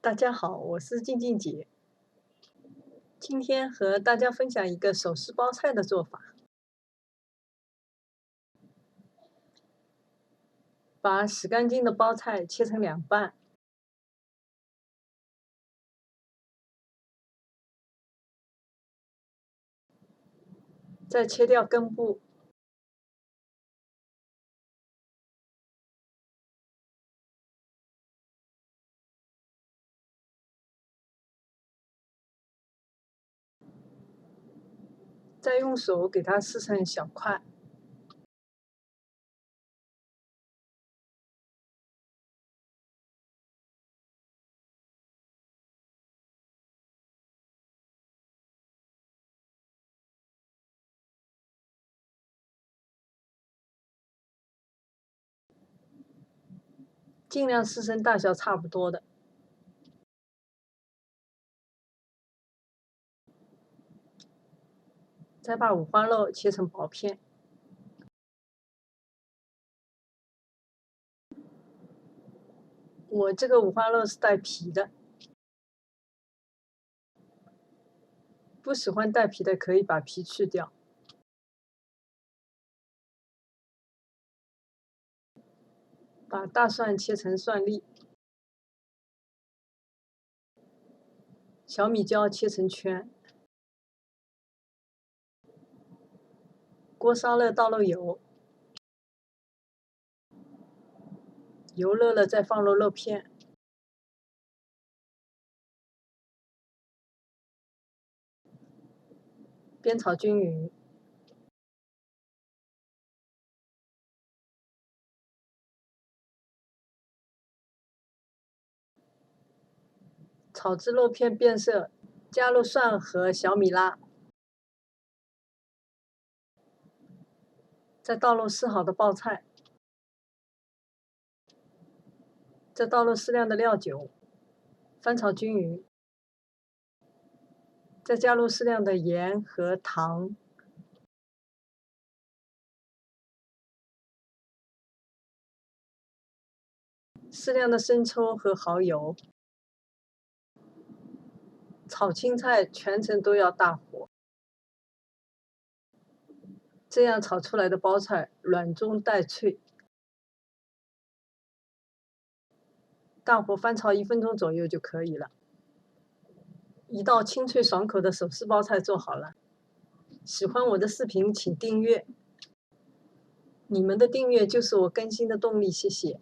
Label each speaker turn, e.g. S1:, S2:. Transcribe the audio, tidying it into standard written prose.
S1: 大家好，我是静静姐，今天和大家分享一个手撕包菜的做法。把洗干净的包菜切成两半，再切掉根部，再用手给它撕成小块，尽量撕成大小差不多的。再把五花肉切成薄片，我这个五花肉是带皮的，不喜欢带皮的可以把皮去掉。把大蒜切成蒜粒，小米椒切成圈。锅烧了，倒入油，油热了再放入肉片，煸炒均匀。炒至肉片变色，加入蒜和小米辣，再倒入撕好的包菜，再倒入适量的料酒，翻炒均匀，再加入适量的盐和糖，适量的生抽和蚝油。炒青菜全程都要大火，这样炒出来的包菜软中带脆。大火翻炒1分钟左右就可以了。一道清脆爽口的手撕包菜做好了。喜欢我的视频请订阅，你们的订阅就是我更新的动力，谢谢。